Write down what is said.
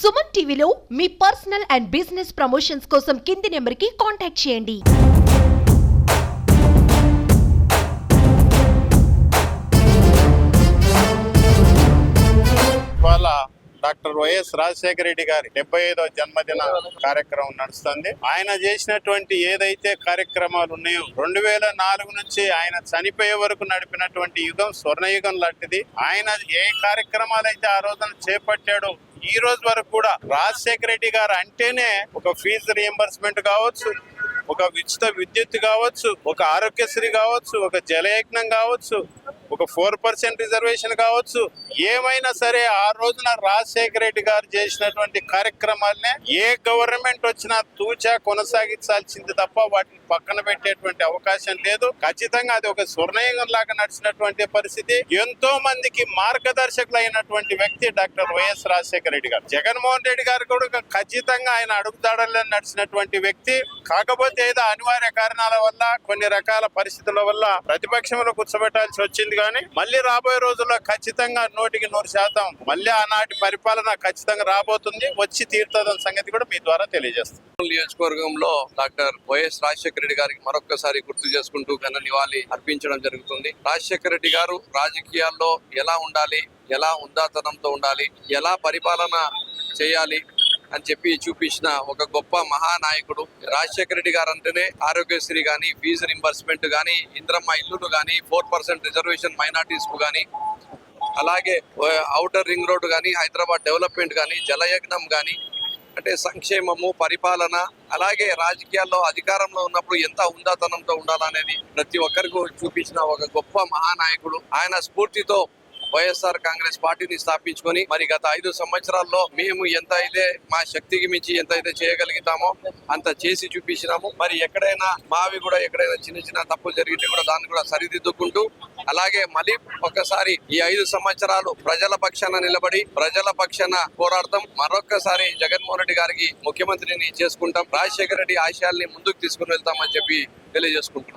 సుమన్ టీవీలో మీ personal and business promotions కోసం కింది నెంబర్కి కాంటాక్ట్ చేయండి. డాక్టర్ వైఎస్ రాజశేఖర రెడ్డి గారి 75వ జన్మదిన కార్యక్రమం నడుస్తుంది. ఆయన చేసినటువంటి ఏదైతే కార్యక్రమాలు ఉన్నాయో 2004 నుంచి ఆయన చనిపోయే వరకు నడిపినటువంటి యుగం స్వర్ణయుగం లాంటిది. ఆయన ఏ కార్యక్రమాలు అయితే ఆ రోజున చేపట్టాడో ఈ రోజు వరకు కూడా రాజశేఖర రెడ్డి గారు అంటేనే ఒక ఫీజు రియంబర్స్మెంట్ కావచ్చు, ఒక ఉచిత విద్యుత్ కావచ్చు, ఒక ఆరోగ్యశ్రీ కావచ్చు, ఒక జలయజ్ఞం కావచ్చు, ఒక 4% రిజర్వేషన్ కావచ్చు, ఏమైనా సరే ఆ రోజున రాజశేఖర రెడ్డి గారు చేసినటువంటి కార్యక్రమాలనే ఏ గవర్నమెంట్ వచ్చినా తూచా కొనసాగించాల్సింది తప్ప వాటిని పక్కన పెట్టేటువంటి అవకాశం లేదు. ఖచ్చితంగా అది ఒక స్వర్ణయుగం లాగా నడిచినటువంటి పరిస్థితి. ఎంతో మందికి మార్గదర్శకులు అయినటువంటి వ్యక్తి డాక్టర్ వైఎస్ రాజశేఖర రెడ్డి గారు. జగన్మోహన్ రెడ్డి గారు కూడా ఖచ్చితంగా ఆయన అడుగుదాడల్లో నడిచినటువంటి వ్యక్తి. కాకపోతే ఏదో అనివార్య కారణాల వల్ల కొన్ని రకాల పరిస్థితుల వల్ల ప్రతిపక్షంలో కూర్చోబెట్టాల్సి వచ్చింది. కానీ మళ్ళీ రాబోయే రోజుల్లో ఖచ్చితంగా 100% మళ్ళీ ఆనాటి పరిపాలన ఖచ్చితంగా రాబోతుంది, వచ్చి తీరుతుందన్న సంగతి కూడా మీ ద్వారా తెలియజేస్తాం. నియోజకవర్గంలో డాక్టర్ వైఎస్ రాజశేఖర రెడ్డి గారికి మరొకసారి గుర్తు చేసుకుంటూ ఘన నివాళి అర్పించడం జరుగుతుంది. రాజశేఖర రెడ్డి గారు రాజకీయాల్లో ఎలా ఉండాలి, ఎలా ఉందాతనంతో ఉండాలి, ఎలా పరిపాలన చేయాలి అని చెప్పి చూపించిన ఒక గొప్ప మహానాయకుడు. రాజశేఖర రెడ్డి గారు అంటేనే ఆరోగ్యశ్రీ గానీ, ఫీజు రింబర్స్మెంట్ గానీ, ఇంద్రమ్మ ఇల్లులు గానీ, 4% రిజర్వేషన్ మైనార్టీస్ కు గానీ, అలాగే ఔటర్ రింగ్ రోడ్డు గానీ, హైదరాబాద్ డెవలప్మెంట్ గానీ, జలయజ్ఞం గానీ, అంటే సంక్షేమము, పరిపాలన, అలాగే రాజకీయాల్లో అధికారంలో ఉన్నప్పుడు ఎంత ఉందాతనంతో ఉండాలనేది ప్రతి ఒక్కరికి చూపించిన ఒక గొప్ప మహానాయకుడు. ఆయన స్ఫూర్తితో వైఎస్ఆర్ కాంగ్రెస్ పార్టీని స్థాపించుకొని మరి గత 5 సంవత్సరాల్లో మేము ఎంత అయితే మా శక్తికి మించి ఎంత అయితే చేయగలుగుతామో అంత చేసి చూపించినాము. మరి ఎక్కడైనా మావి కూడా ఎక్కడైనా చిన్న చిన్న తప్పులు జరిగితే కూడా దాన్ని కూడా సరిదిద్దుకుంటూ, అలాగే మళ్ళీ ఒక్కసారి ఈ 5 సంవత్సరాలు ప్రజల పక్షాన నిలబడి ప్రజల పక్షాన పోరాడతాం. మరొక్కసారి జగన్మోహన్ రెడ్డి గారికి ముఖ్యమంత్రిని చేసుకుంటాం. రాజశేఖర రెడ్డి ఆశయాల్ని ముందుకు తీసుకుని వెళ్తామని చెప్పి తెలియజేసుకుంటున్నాం.